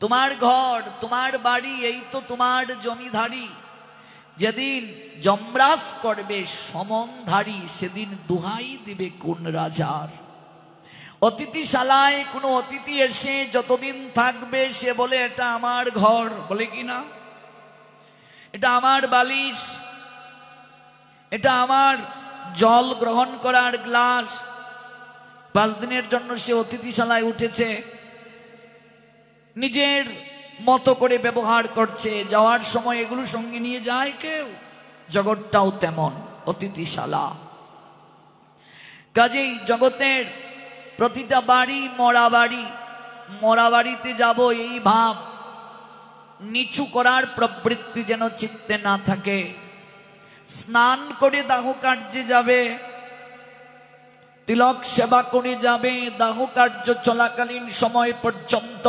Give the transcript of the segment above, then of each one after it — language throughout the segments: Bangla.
তোমার ঘর, তোমার বাড়ি, এই তো তোমার জমিধারী। যেদিন যমরাজ করবে সমনধারী, সেদিন দুহাই দিবে কোন রাজার। অতিথিশালায় কোনো অতিথি এসে যতদিন থাকবে সে বলে এটা আমার ঘর, বলে কি না? এটা আমার বালিশ, এটা আমার জল গ্রহণ করার গ্লাস। 5 দিনের জন্য সে অতিথিশালায় উঠেছে, নিজের মতো করে ব্যবহার করছে। যাওয়ার সময় এগুলো সঙ্গে নিয়ে যায় কেউ। জগৎটাও তেমন অতিথিশালা। কাজেই জগতের প্রতিটা বাড়ি মরা বাড়ি। মরা বাড়িতে যাব এই ভাব, নিচু করার প্রবৃত্তি যেন চিত্তে না থাকে। স্নান করে দাহ কার্যে যাবে, তিলক সেবা করে যাবে, দাহ কার্য চলাকালীন সময় পর্যন্ত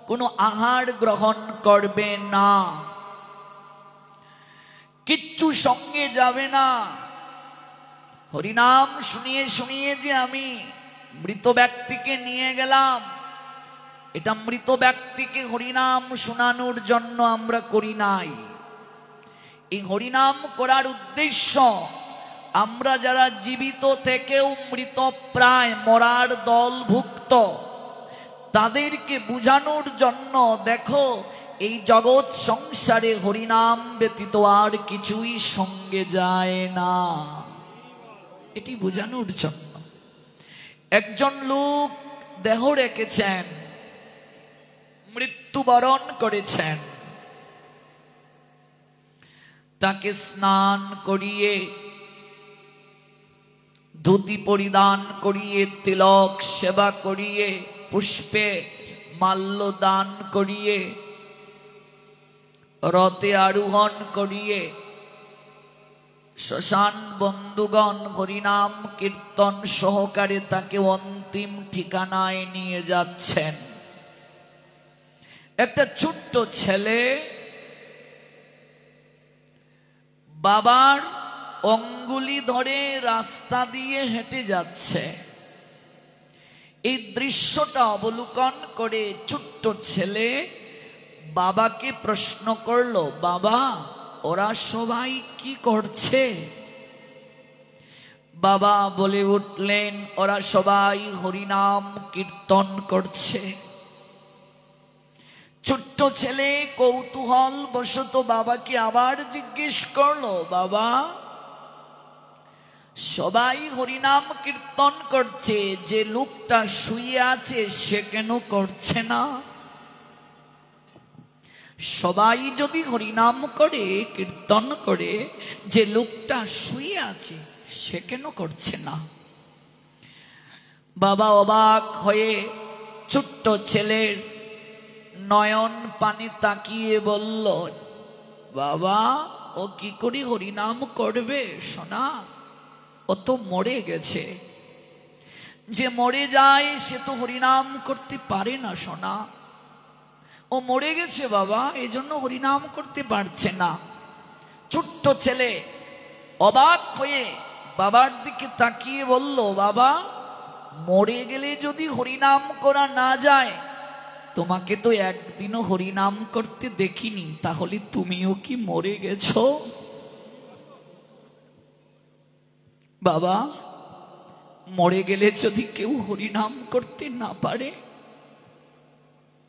কোনো আহার গ্রহণ করবে না, কিচ্ছু সঙ্গে যাবে না। হরিনাম শুনিয়ে শুনিয়ে যে আমি মৃত ব্যক্তিকে নিয়ে গেলাম, এটা মৃত ব্যক্তিকে হরিনাম শোনানোর জন্য আমরা করি নাই। এই হরিনাম করার উদ্দেশ্য আমরা যারা জীবিত থেকেও মৃত প্রায় মরার দলভুক্ত, তাদেরকে বুঝানোর জন্য। দেখো, এই জগৎ সংসারে হরিনাম ব্যতীত আর কিছুই সঙ্গে যায় না, এটি বোঝানোর জন্য। একজন লোক দেহ রেখেছেন, মৃত্যুবরণ করেছেন, তাকে স্নান করিয়ে, ধুতি পরিধান করিয়ে, তিলক সেবা করিয়ে, পুষ্পে মাল্য দান করিয়ে, রথে আরোহণ করিয়ে শ্মশান বন্ধুগণ হরিনাম কীর্তন সহকারে তাকে অন্তিম ঠিকানায় নিয়ে যাচ্ছেন। একটা ছোট্ট ছেলে বাবার অঙ্গুলি ধরে রাস্তা দিয়ে হেঁটে যাচ্ছে। এই দৃশ্যটা অবলোকন করে ছোট্ট ছেলে বাবাকে প্রশ্ন করলো, বাবা ওরা সবাই কি করছে? বাবা বলে উঠলেন, ওরা সবাই হরিনাম কীর্তন করছে। ছোট্ট ছেলে কৌতূহল বশত বাবাকে আবার জিজ্ঞেস করলো, বাবা সবাই হরিনাম কীর্তন করছে, যে লোকটা শুয়ে আছে সে কেন করছে না? সবাই যদি হরিনাম করে কীর্তন করে, যে লোকটা শুয়ে আছে সে কেন করছে না? বাবা অবাক হয়ে ছোট্ট ছেলের নয়ন পানি তাকিয়ে বলল, বাবা ও কি করে হরিনাম করবে সোনা? ও তো মরে গেছে। যে মরে যায় সে তো হরিনাম করতে পারে না সোনা। ও মরে গেছে বাবা, এই জন্য হরিনাম করতে পারছে না। ছোট্ট ছেলে অবাক হয়ে বাবার দিকে তাকিয়ে বলল, বাবা মরে গেলে যদি হরিনাম করা না যায়, তোমাকে তো একদিনও হরিনাম করতে দেখিনি, তাহলে তুমিও কি মরে গেছো? বাবা মরে গেলে যদি কেউ হরিনাম করতে না পারে,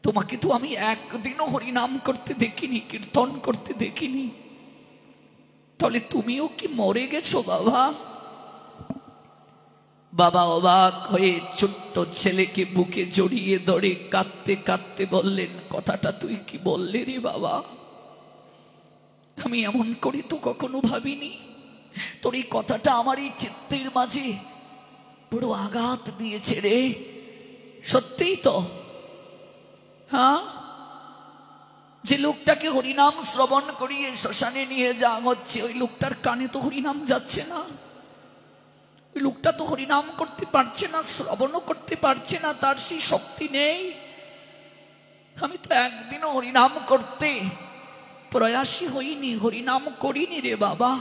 তোমাকে তো আমি একদিনও হরিনাম করতে দেখিনি, কীর্তন করতে দেখিনি, তাহলে তুমিও কি মরে গেছো বাবা? বাবা অবাক হয়ে ছোট্ট ছেলেকে বুকে জড়িয়ে ধরে কাঁদতে কাঁদতে বললেন, কথাটা তুই কি বললি রে বাবা? আমি এমন করে তো কখনো ভাবিনি। তোর এই কথাটা আমার এই চিত্তের মাঝে বড় আঘাত দিয়েছে রে। সত্যিই তো, হ্যাঁ, যে লোকটাকে হরিনাম শ্রবণ করিয়ে শ্মশানে নিয়ে যাওয়া হচ্ছে, ওই লোকটার কানে তো হরিনাম যাচ্ছে না। ওই লোকটা তো হরিনাম করতে পারছে না, শ্রবণও করতে পারছে না, তার সেই শক্তি নেই। আমি তো একদিনও হরিনাম করতে প্রয়াসী হইনি, হরিনাম করিনি রে বাবা।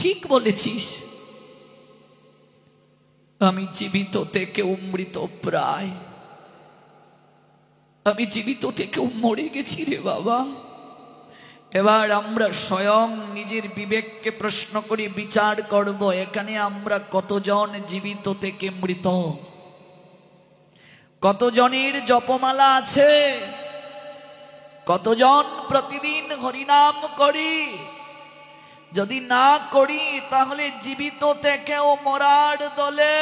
ঠিক বলেছিস, আমি জীবিত থেকে মৃত প্রায়। আমি জীবিত থেকেও মরে গেছি রে বাবা। এবার আমরা স্বয়ং নিজের বিবেককে প্রশ্ন করে বিচার করব, এখানে আমরা কতজন জীবিত থেকে মৃত? কতজনের জপমালা আছে? কতজন প্রতিদিন হরিনাম করি? যদি না করি তাহলে জীবিত থেকেও মরার দলে।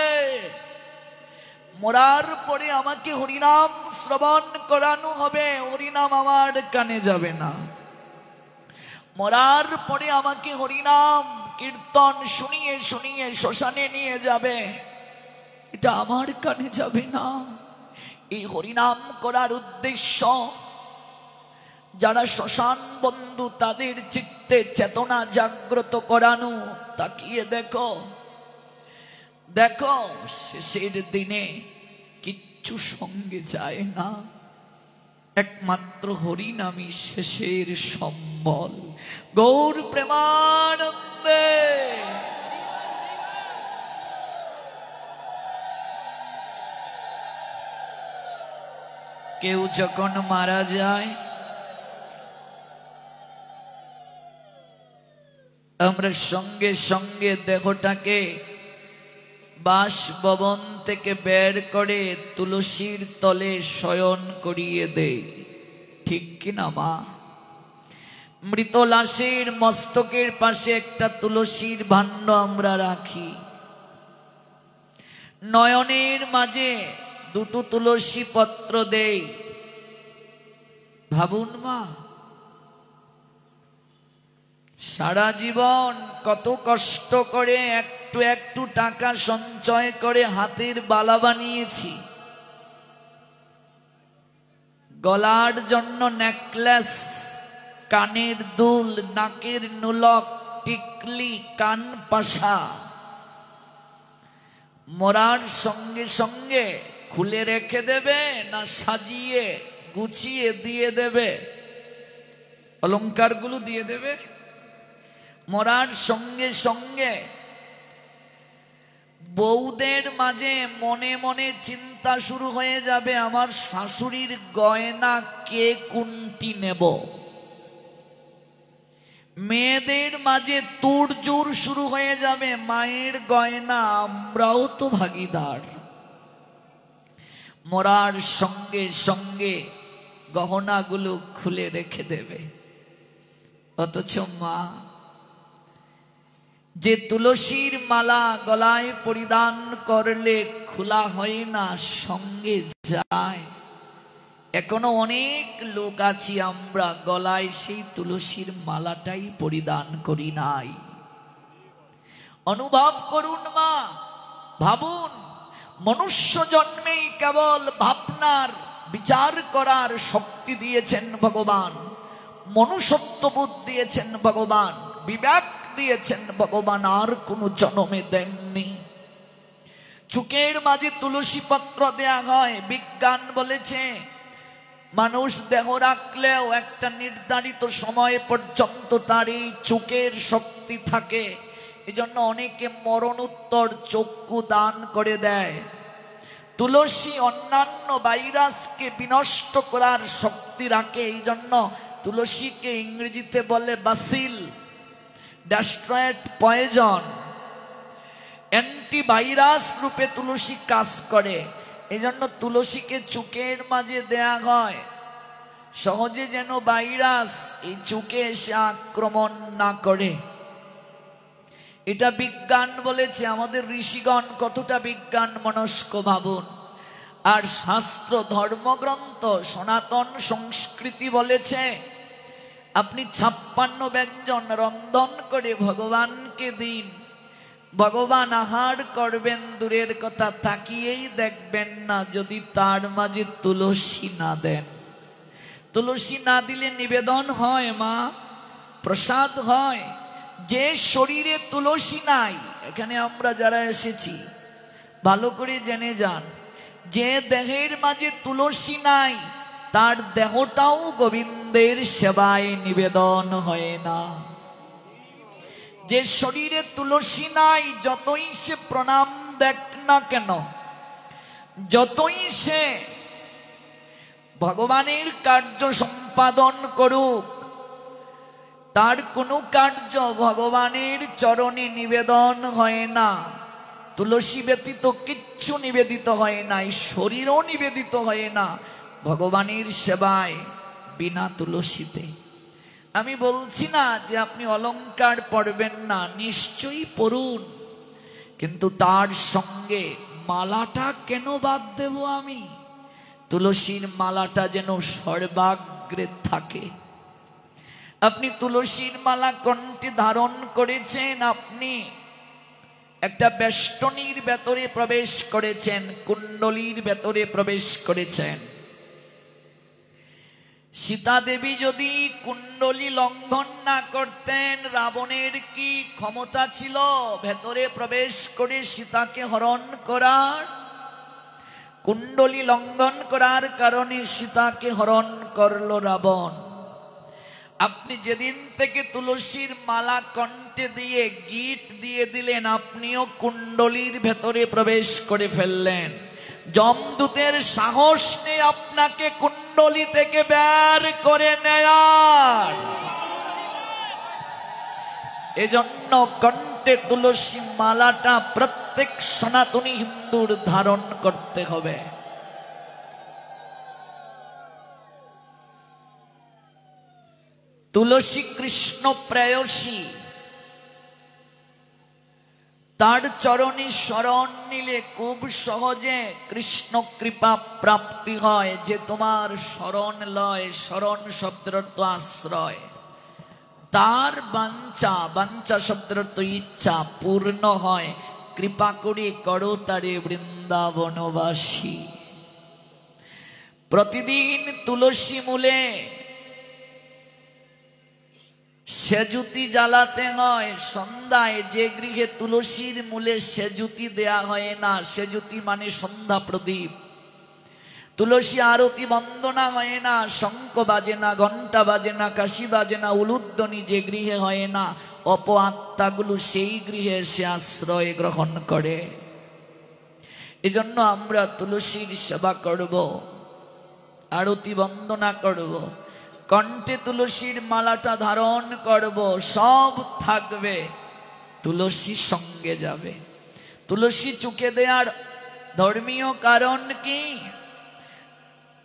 মরার পরে আমাকে হরিনাম শ্রবণ করানো হবে, হরিনাম আমার কানে যাবে না। মরার পরে আমাকে হরিনাম কীর্তন শুনিয়ে শুনিয়ে শ্মশানে নিয়ে যাবে, এটা আমার কানে যাবে না। এই হরিনাম করার উদ্দেশ্য যারা শ্মশান বন্ধু, তাদের চিত্তে চেতনা জাগ্রত করানো। তাকিয়ে দেখো, দেখো শেষের দিনে কিচ্ছু সঙ্গে যায় না, একমাত্র হরিনামই শেষের সম্বল। গৌর প্রেমানন্দে। কেউ যখন মারা যায় আমরা সঙ্গে সঙ্গে দেহটাকে বাসভবন থেকে বের করে তুলসীর তলে শয়ন করিয়ে দেই, ঠিক কিনা মা? মৃত লাশের মস্তকের পাশে একটা তুলসীর ভাণ্ড আমরা রাখি, নয়নের মাঝে দুটো তুলসী পত্র দেই। ভাবুন মা, সারা জীবন কত কষ্ট করে একটু একটু টাকা সঞ্চয় করে হাতের বালা বানিয়েছি, গলার জন্য নেকলেস, কানের দুল, নাকের নোলক, টিকলি, কান পাশা। মরার সঙ্গে সঙ্গে খুলে রেখে দেবে না সাজিয়ে গুছিয়ে দিয়ে দেবে? অলংকারগুলো দিয়ে দেবে। মরার সঙ্গে সঙ্গে বউদের মাঝে মনে মনে চিন্তা শুরু হয়ে যাবে, আমার শাশুড়ির গয়না কে কোনটি নেব। মেয়েদের মাঝে তোড়জোড় শুরু হয়ে যাবে, মায়ের গয়না আমরাও তো ভাগীদার। মরার সঙ্গে সঙ্গে গহনাগুলো খুলে রেখে দেবে। অথচ মা, যে তুলসীর মালা গলায় পরিধান করলে খোলা হয় না, সঙ্গে যায়। এখনো অনেক লোক আছি আমরা গলায় সেই তুলসীর মালাটাই পরিধান করি নাই। অনুভব করুন মা, ভাবুন, মনুষ্য জন্মেই কেবল ভাবনার বিচার করার শক্তি দিয়েছেন ভগবান, মনুষ্যত্ব বোধ দিয়েছেন ভগবান, বিবেক দিয়েছেন ভগবান, আর কোন জন্মে দেননি। চুকের মাঝে তুলসী পত্র দেয়া হয়। বিজ্ঞান বলেছে মানুষ দেহ রাখলেও একটা নির্ধারিত সময় পর্যন্ত তার এই চোখের শক্তি থাকে। এজন্য অনেকে মরণোত্তর চক্ষু দান করে দেয়। তুলসী অন্যান্য ভাইরাসকে বিনষ্ট করার শক্তি রাখে, এই জন্য তুলসীকে ইংরেজিতে বলে বাসিল, ডেস্ট্রয়েড পয়জন। অ্যান্টিভাইরাস রূপে তুলসী কাজ করে। এজন্য তুলসীকে চোখের মাঝে দেয়া হয়, সহজে যেন ভাইরাস এই চোখে এসে আক্রমণ না করে। এটা বিজ্ঞান বলেছে। আমাদের ঋষিগণ কতটা বিজ্ঞান মনস্ক ভাবুন। আর শাস্ত্র, ধর্মগ্রন্থ, সনাতন সংস্কৃতি বলেছে আপনি 56 ব্যঞ্জন রন্ধন করে ভগবানকে দিন। ভগবান আহার করবেন দূরের কথা, তাকিয়েই দেখবেন না যদি তার মাঝে তুলসী না দেন। তুলসী না দিলে নিবেদন হয় মা, প্রসাদ হয়। যে শরীরে তুলসী নাই, এখানে আমরা যারা এসেছি ভালো করে জেনে যান, যে দেহের মাঝে তুলসী নাই তার দেহটাও গোবিন্দের সেবায় নিবেদন হয় না। যে শরীরে তুলসী নাই, যতই সে প্রণাম দেখ না কেন, যতই সে ভগবানের কার্য সম্পাদন করুক, তার কোনো কার্য ভগবানের চরণে নিবেদন হয় না। তুলসী ব্যতীত কিচ্ছু নিবেদিত হয় না, এই শরীরও নিবেদিত হয় না ভগবানের সেবায় বিনা তুলসীতে। আমি বলছি না যে আপনি অলংকার পরবেন না, নিশ্চয়ই পরুন, কিন্তু তার সঙ্গে মালাটা কেন বাদ দেব আমি? তুলসীর মালাটা যেন সর্বাগ্রে থাকে। আপনি তুলসীর মালা কণ্ঠে ধারণ করেছেন, আপনি একটা বেষ্টনীর ভেতরে প্রবেশ করেছেন, কুণ্ডলীর ভেতরে প্রবেশ করেছেন। সীতা দেবী যদি কুণ্ডলী লঙ্ঘন না করতেন, রাবণের কি ক্ষমতা ছিল ভেতরে প্রবেশ করে সীতাকে হরণ করার? কুণ্ডলী লঙ্ঘন করার কারণে সীতাকে হরণ করলো রাবণ। আপনি যেদিন থেকে তুলসীর মালা কণ্ঠে দিয়ে গীত দিয়ে দিলেন, আপনিও কুণ্ডলীর ভেতরে প্রবেশ করে ফেললেন। যমদূতের সাহস নেই আপনাকে কুণ্ডলী থেকে বের করে নেয়ার। এজন্য কণ্ঠে তুলসী মালাটা প্রত্যেক সনাতনী হিন্দুর ধারণ করতে হবে। তুলসী কৃষ্ণ প্রেয়সী, তার চরণে শরণ নিলে খুব সহজে কৃষ্ণ কৃপা প্রাপ্তি হয়। যে তোমার শরণ লয়, শরণ শব্দের অর্থ আশ্রয়, তার বাঞ্ছা, বাঞ্ছা শব্দের অর্থ ইচ্ছা পূর্ণ হয়। কৃপা করে করো তারে বৃন্দাবনবাসী। প্রতিদিন তুলসী মূলে সেজুতি জ্বালাতে হয়। সন্ধ্যায় যে গৃহে তুলসীর মূলে সেজুতি দেয়া হয় না, সেজুতি মানে সন্ধ্যা প্রদীপ, তুলসী আরতি বন্দনা হয় না, শঙ্খ বাজে না, ঘণ্টা বাজে না, কাশি বাজে না, উলুধ্বনি যে গৃহে হয় না, অপ আত্মাগুলো সেই গৃহে এসে আশ্রয় গ্রহণ করে। এজন্য আমরা তুলসীর সেবা করব, আরতি বন্দনা করব, কণ্ঠে তুলসীর মালাটা ধারণ করব, সব থাকবে, তুলসী সঙ্গে যাবে। তুলসী চুকে দেওয়ার ধর্মীয় কারণ কি?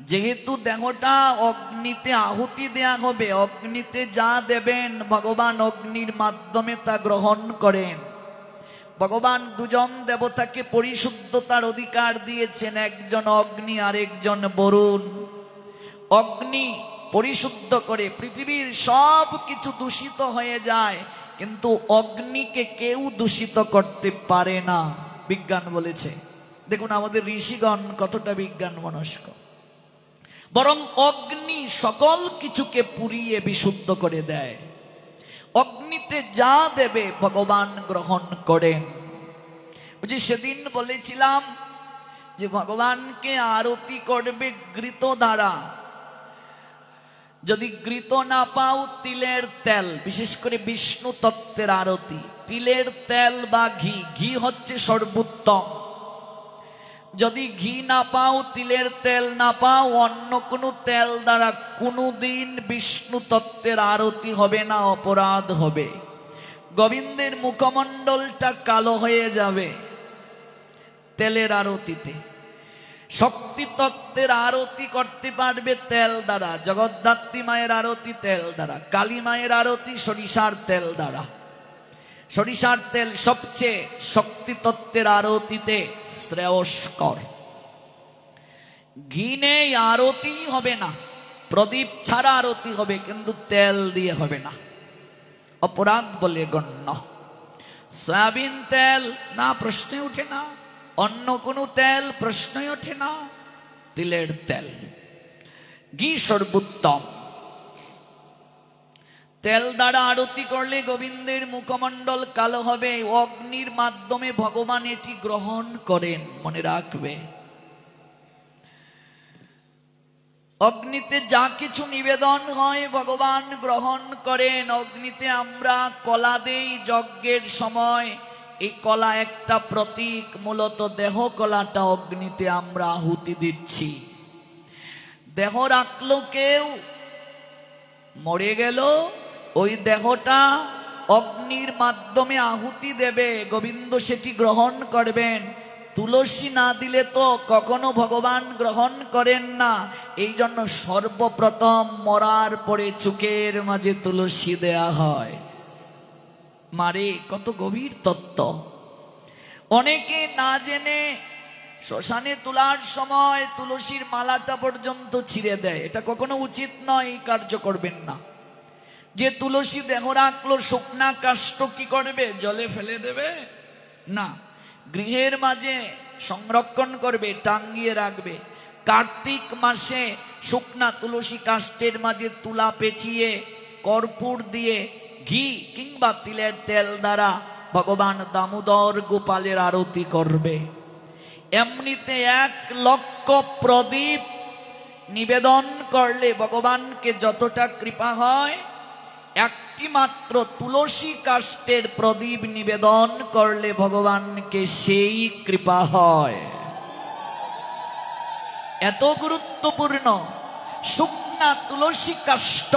যেহেতু দেহটা অগ্নিতে আহুতি দেয়া হবে, অগ্নিতে যা দেবেন ভগবান অগ্নির মাধ্যমে তা গ্রহণ করেন। ভগবান দুজন দেবতাকে পরিশুদ্ধতার অধিকার দিয়েছেন, একজন অগ্নি আর একজন বরুণ। অগ্নি পরিশুদ্ধ করে, পৃথিবীর সব কিছু দূষিত হয়ে যায়, কিন্তু অগ্নিকে কেউ দূষিত করতে পারে না, বিজ্ঞান বলেছে। দেখুন আমাদের ঋষিগণ কতটা বিজ্ঞান মনস্ক। বরং অগ্নি সকল কিছুকে পুড়িয়ে বিশুদ্ধ করে দেয়। অগ্নিতে যা দেবে ভগবান গ্রহণ করেন। বুঝি সেদিন বলেছিলাম যে ভগবানকে আরতি করবে ঘৃত দ্বারা। যদি ঘৃত না পাও, তিলের তেল, বিশেষ করে বিষ্ণু তত্ত্বের আরতি, তিলের তেল বা ঘি, ঘি হচ্ছে সর্বোত্তম। যদি ঘি না পাও, তিলের তেল না পাও, অন্য কোনো তেল দ্বারা কোনোদিন বিষ্ণু তত্ত্বের আরতি হবে না, অপরাধ হবে। গোবিন্দের মুখমণ্ডলটা কালো হয়ে যাবে তেলের আরতিতে। শক্তি তত্ত্বের আরতি করতে পারবে তেল দ্বারা, জগদ্ধাত্রী মায়ের আরতি তেল দ্বারা, কালী মায়ের আরতি সরিষার তেল দ্বারা। সরিষার তেল সবচেয়ে শক্তি তত্ত্বের আরতিতে শ্রেয়স্কর। ঘি নেই, আরতি হবে না, প্রদীপ ছাড়া আরতি হবে, কিন্তু তেল দিয়ে হবে না, অপরাধ বলে গণ্য। সয়াবিন তেল না, প্রশ্নে উঠে না। অন্য কোনো তেল প্রশ্নই ওঠে না, তিলের তেল। ঘি সর্বোত্তম। তেল দ্বারা আরতি করলে গোবিন্দের মুখমণ্ডল কালো হবে। অগ্নির মাধ্যমে ভগবান এটি গ্রহণ করেন, মনে রাখবে। অগ্নিতে যা কিছু নিবেদন হয় ভগবান গ্রহণ করেন। অগ্নিতে আমরা কলা দেই যজ্ঞের সময়। এই কলা একটা প্রতীক, মূলত দেহ কলাটা অগ্নিতে আমরা আহুতি দিচ্ছি। দেহ রাখলো কেউ, মরে গেল, ওই দেহটা অগ্নির মাধ্যমে আহুতি দেবে, গোবিন্দ সেটি গ্রহণ করবেন। তুলসী না দিলে তো কখনো ভগবান গ্রহণ করেন না। এই জন্য সর্বপ্রথম মরার পরে চুকের মাঝে তুলসী দেয়া হয়। মারে কত গভীর তত্ত্ব। অনেকে না জেনে শ্মশানে তোলার সময় তুলসীর মালাটা পর্যন্ত ছিঁড়ে দেয়। এটা কখনো উচিত নয়, এই কার্য করবেন না। যে তুলসী দেহ রাখলো, শুকনা কাষ্ঠ কি করবে? জলে ফেলে দেবে না, গৃহের মাঝে সংরক্ষণ করবে, টাঙ্গিয়ে রাখবে। কার্তিক মাসে শুকনা তুলসী কাষ্ঠের মাঝে তুলা পেঁচিয়ে কর্পূর দিয়ে ঘি কিংবা তিলের তেল দ্বারা ভগবান দামোদর গোপালের আরতি করবে। এমনিতে 1,00,000 প্রদীপ নিবেদন করলে ভগবানকে যতটা কৃপা হয়, একটি মাত্র তুলসী কাষ্ঠের প্রদীপ নিবেদন করলে ভগবানকে সেই কৃপা হয়। এত গুরুত্বপূর্ণ শুকনা তুলসী কাষ্ঠ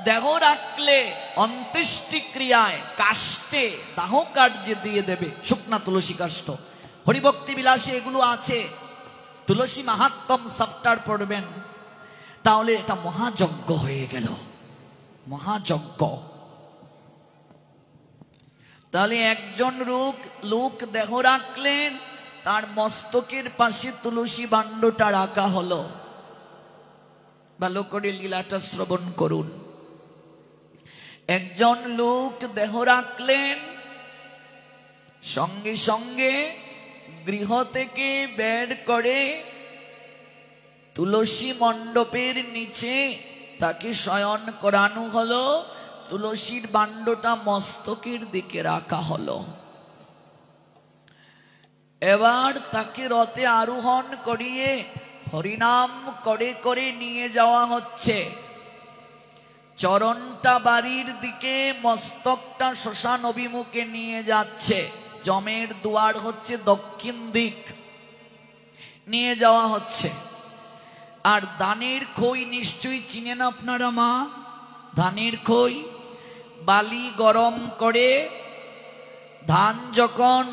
দেহ রাখলে অন্ত্যেষ্টি ক্রিয়ায় কাষ্ঠে দাহ কার্যে দিয়ে দেবে। শুকনা তুলসী কাষ্ঠ হরিভক্তি বিলাসে এগুলো আছে। তুলসী মাহাত্ম্যম সপ্তাহ পড়বেন, তাহলে এটা মহাযজ্ঞ হয়ে গেল, মহাযজ্ঞ। তাহলে একজন লোক দেহ রাখলেন, তার মস্তকের পাশে তুলসী ভাণ্ডটা রাখা হলো। ভালো করে লীলাটা শ্রবণ করুন। একজন লোক দেহ রাখলেন, সঙ্গে সঙ্গে গৃহ থেকে বের করে তুলসী মণ্ডপের নিচে তাকে শয়ন করানো হলো। তুলসীর ভাণ্ডটা মস্তকের দিকে রাখা হলো। এবার তাকে রথে আরোহণ করিয়ে হরিনাম করে করে নিয়ে যাওয়া হচ্ছে। চরণটা বাড়ির দিকে, মস্তকটা শ্মশান অভিমুখে নিয়ে যাচ্ছে। যমের দুয়ার হচ্ছে দক্ষিণ দিক, নিয়ে যাওয়া হচ্ছে। আর ধানের খই নিশ্চয়ই চিনেন আপনারা মা, ধানের খই। বালি গরম করে ধান যখন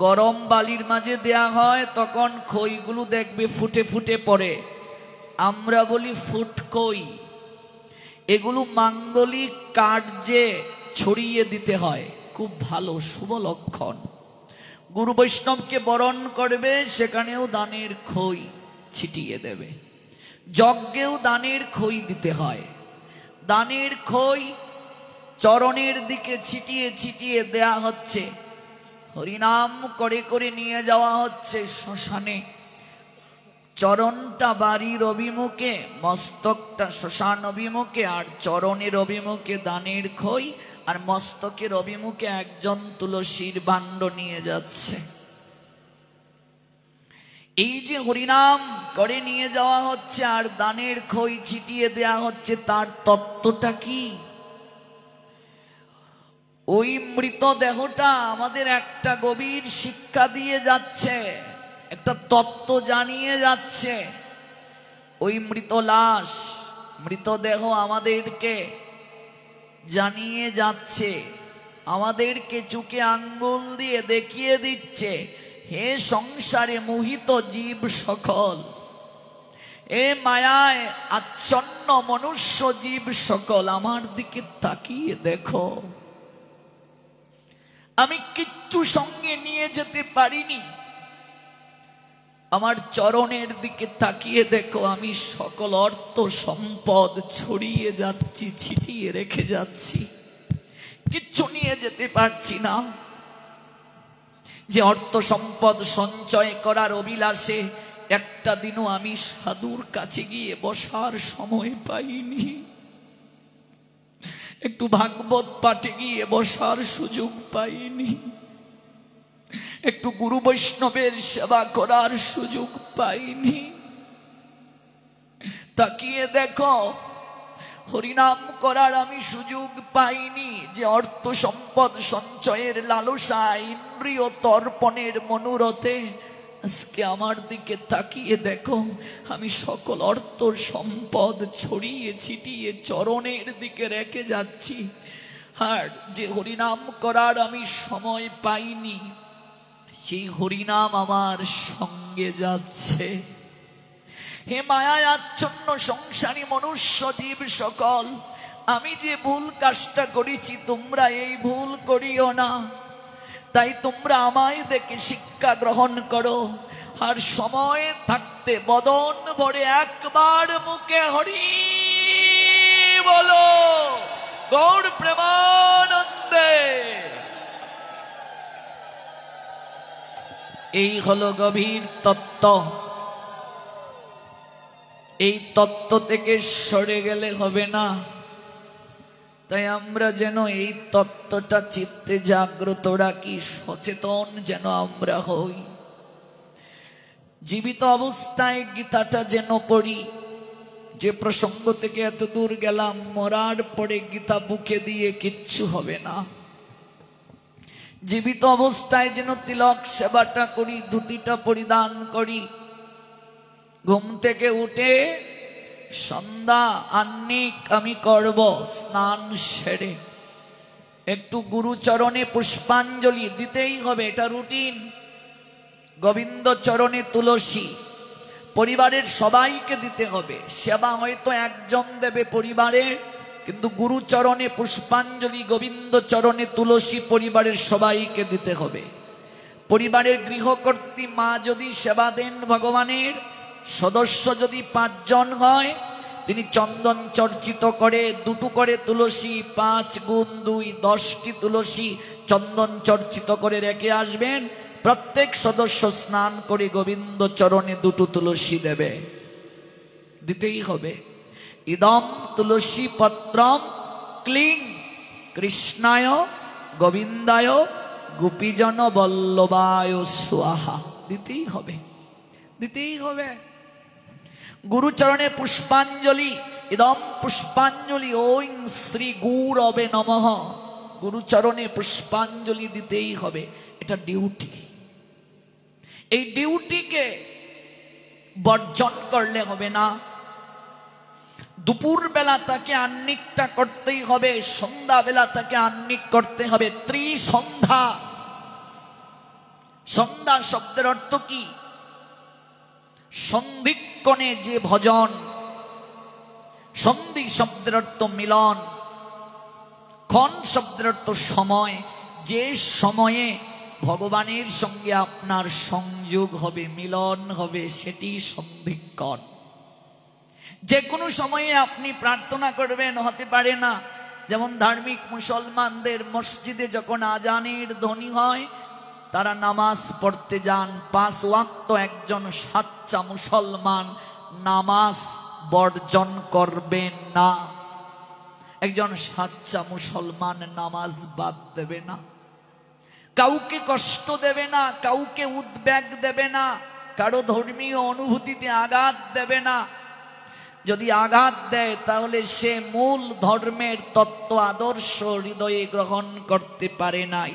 গরম বালির মাঝে দেয়া হয়, তখন খইগুলো দেখবে ফুটে ফুটে পড়ে, আমরা বলি ফুটকই। এগুলো মাঙ্গলিক কার্যে ছড়িয়ে দিতে হয়, খুব ভালো শুভ লক্ষণ। গুরু বৈষ্ণবকে বরণ করবে, সেখানেও দানের খই ছিটিয়ে দেবে। যজ্ঞেও দানের খই দিতে হয়। দানের খই চরণের দিকে ছিটিয়ে ছিটিয়ে দেয়া হচ্ছে। হরিনাম করে করে নিয়ে যাওয়া হচ্ছে শ্মশানে। চরণটা বাড়ির অভিমুখে, মস্তকটা শ্মশান অভিমুখে, আর চরণের অভিমুখে দানের খই, আর মস্তকের অভিমুখে একজন তুলসীর ভাণ্ড নিয়ে যাচ্ছে। এই যে হরিনাম করে নিয়ে যাওয়া হচ্ছে আর দানের খই ছিটিয়ে দেয়া হচ্ছে, তার তত্ত্বটা কি? ওই মৃত দেহটা আমাদের একটা গভীর শিক্ষা দিয়ে যাচ্ছে, একটা তত্ত্ব জানিয়ে যাচ্ছে। ওই মৃত লাশ, মৃতদেহ আমাদেরকে জানিয়ে যাচ্ছে, আমাদেরকে চোখে আঙ্গুল দিয়ে দেখিয়ে দিচ্ছে, হে সংসারে মোহিত জীব সকল, এ মায়ায় আচ্ছন্ন মনুষ্য জীব সকল, আমার দিকে তাকিয়ে দেখো। আমি কিচ্ছু সঙ্গে নিয়ে যেতে পারিনি, আমার চরণের দিকে তাকিয়ে দেখো, আমি সকল অর্থ সম্পদ ছড়িয়ে যাচ্ছি, ছিটিয়ে রেখে যাচ্ছি, কিচ্ছু নিয়ে যেতে পারছি না। যে অর্থ সম্পদ সঞ্চয় করার অভিলাষে একটা দিনও আমি সাধুর কাছে গিয়ে বসার সময় পাইনি, একটু ভাগবত পাঠে গিয়ে বসার সুযোগ পাইনি, একটু গুরু বৈষ্ণবের সেবা করার সুযোগ পাইনি। তাকিয়ে দেখো, হরিনাম করার আমি সুযোগ পাইনি। যে অর্থ সম্পদ সঞ্চয়ের লালসা, ইন্দ্রিয় তর্পণের মনোরথে আজকে আমার দিকে তাকিয়ে দেখো, আমি সকল অর্থ সম্পদ ছড়িয়ে ছিটিয়ে চরণের দিকে রেখে যাচ্ছি। আর যে হরিনাম করার আমি সময় পাইনি, সেই হরিনাম আমার সঙ্গে যাচ্ছে। হে মায়ায় আচ্ছন্ন সংসারী মনুষ্য জীব সকল, আমি যে ভুল কাজটা করেছি তোমরা এই ভুল করিও না। তাই তোমরা আমায় দেখে শিক্ষা গ্রহণ করো। আর সময় থাকতে বদন ভরে একবার মুখে হরি বলো, গৌর প্রেমানন্দে। এই হলো গভীর তত্ত্ব। এই তত্ত্ব থেকে সরে গেলে হবে না। তাই আমরা যেন এই তত্ত্বটা চিত্তে জাগ্রত রাখি, সচেতন যেন আমরা হই। জীবিত অবস্থায় গীতাটা যেন পড়ি। যে প্রসঙ্গ থেকে এত দূর গেলাম, মরার পরে গীতা বুকে দিয়ে কিচ্ছু হবে না। জীবিত অবস্থায় যেন তিলক সেবাটা করি, ধুতিটা পরিধান করি। ঘুম থেকে উঠে সন্ধ্যা আহ্নিক আমি করব, স্নান সেরে একটু গুরুচরণে পুষ্পাঞ্জলি দিতেই হবে, এটা রুটিন। গোবিন্দ চরণে তুলসী পরিবারের সবাইকে দিতে হবে। সেবা হয়তো একজন দেবে পরিবারে, কিন্তু গুরুচরণে পুষ্পাঞ্জলি, গোবিন্দ চরণে তুলসী পরিবারের সবাইকে দিতে হবে। পরিবারের গৃহকর্ত্রী মা যদি সেবা দেন ভগবানের, সদস্য যদি 5 জন হয়, তিনি চন্দন চর্চিত করে 2 করে তুলসী, 5 গুণ 2 10টি তুলসী চন্দন চর্চিত করে রেখে আসবেন। প্রত্যেক সদস্য স্নান করে গোবিন্দ চরণে 2 তুলসী দেবে, দিতেই হবে। ইদম তুলসী পত্রম ক্লিং কৃষ্ণায় গোবিন্দায় গোপীজন বল্লভায় স্বাহা, দিতেই হবে, দিতেই হবে। গুরুচরণে পুষ্পাঞ্জলি, ইদম পুষ্পাঞ্জলি ওং শ্রী গুরবে নমঃ। গুরুচরণে পুষ্পাঞ্জলি দিতেই হবে, এটা ডিউটি। এই ডিউটিকে বর্জন করলে হবে না। দুপুর বেলা তাকে আহ্নিকটা করতেই হবে, সন্ধ্যা বেলা তাকে আহ্নিক করতে হবে। ত্রিসন্ধ্যা। সন্ধ্যা শব্দের অর্থ কি? সন্ধিক্ষণে যে ভজন। সন্ধি শব্দের অর্থ মিলন, ক্ষণ শব্দের অর্থ সময়। যে সময়ে ভগবানের সঙ্গে আপনার সংযোগ হবে, মিলন হবে, সেটি সন্ধিক্ষণ। যে কোনো সময়ে আপনি প্রার্থনা করবেন, হতে পারে না। যেমন ধার্মিক মুসলমানদের মসজিদে যখন আজানের ধ্বনি হয়, তারা নামাজ পড়তে যান 5 ওয়াক্ত। একজন সাচ্চা মুসলমান নামাজ বর্জন করবেন না। একজন সাচ্চা মুসলমান নামাজ বাদ দেবে না, কাউকে কষ্ট দেবে না, কাউকে উদ্বেগ দেবে না, কারো ধর্মীয় অনুভূতিতে আঘাত দেবে না। যদি আঘাত দেয় তাহলে সে মূল ধর্মের তত্ত্ব আদর্শ হৃদয়ে গ্রহণ করতে পারে নাই।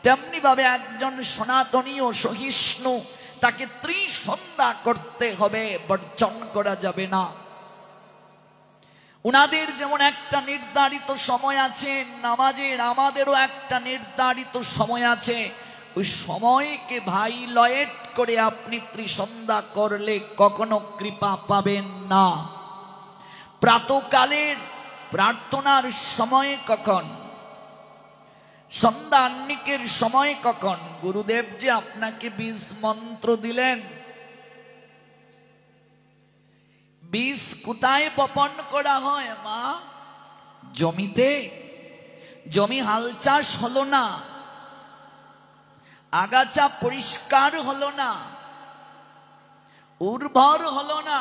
তেমনি ভাবে একজন সনাতনী ও সহিষ্ণু, তাকে ত্রিসন্ধ্যা করতে হবে, বর্জন করা যাবে না। উনাদের যেমন একটা নির্ধারিত সময় আছে নামাজের, আমাদেরও একটা নির্ধারিত সময় আছে। ওই সময়কে ভাইলেট করে আপনি ত্রিসন্ধ্যা করলে কখনো কৃপা পাবেন না। প্রাতকালের প্রার্থনার সময় কখন? সন্ধ্যা আহ্নিকের সময় কখন? গুরুদেব যে আপনাকে বীজ মন্ত্র দিলেন, বীজ কোথায় বপন করা হয় মা? জমিতে। জমি হাল চাষ হলো না, আগাছা পরিষ্কার হলো না, উর্বর হলো না,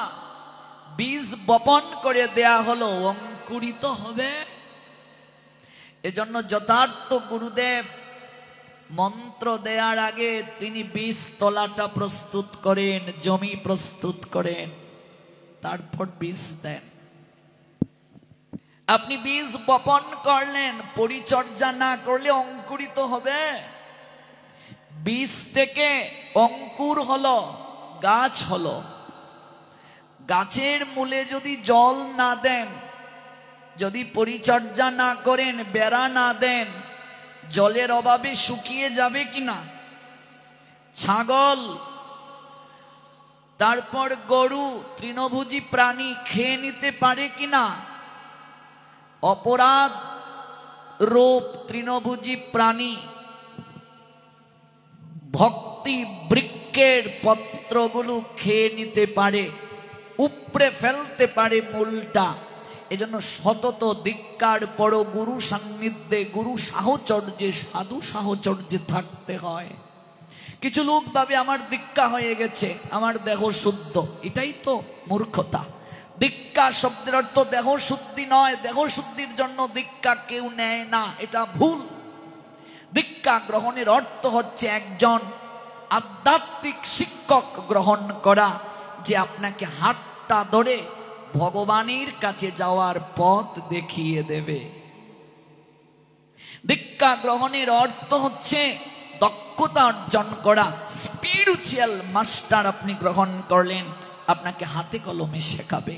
বীজ বপন করে দেয়া হলো, অঙ্কুরিত হবে। এজন্য যথার্থ গুরুদেব মন্ত্র দেওয়ার আগে তিনি বীজ তলাটা প্রস্তুত করেন, জমি প্রস্তুত করেন, তারপর বীজ দেন। আপনি বীজ বপন করলেন, পরিচর্যা না করলে অঙ্কুরিত হবে? বীজ থেকে অঙ্কুর হলো, গাছ হলো। গাছের মূলে যদি জল না দেন, যদি পরিচর্যা না করেন, বেড়া না দেন, জলের অভাবে শুকিয়ে যাবে কিনা? ছাগল, তারপর গরু, তৃণভোজী প্রাণী খেয়ে নিতে পারে কিনা? অপরাধ রূপ তৃণভোজী প্রাণী ভক্তি বৃক্ষের পত্রগুলো খেয়ে নিতে পারে, উপড়ে ফেলতে পারে মূলটা। এজন্য সতত দীক্ষার পর গুরু সান্নিধ্যে, গুরু সাহচর্যে, সাধু সাহচর্যে থাকতে হয়। কিছু লোক ভাবে আমার দীক্ষা হয়ে গেছে, আমার দেহ শুদ্ধ। এটাই তো মূর্খতা। দীক্ষা শব্দের অর্থ দেহ শুদ্ধি নয়। দেহ শুদ্ধির জন্য দীক্ষা কেউ নেয় না, এটা ভুল। দীক্ষা গ্রহণের অর্থ হচ্ছে একজন আধ্যাত্মিক শিক্ষক গ্রহণ করা, যে আপনাকে হাতটা ধরে ভগবানের কাছে যাওয়ার পথ দেখিয়ে দেবে। দীক্ষা গ্রহণের অর্থ হচ্ছে দক্ষতা অর্জন করা। স্পিরিচুয়াল মাস্টার আপনি গ্রহণ করলেন, আপনাকে হাতে কলমে শেখাবে।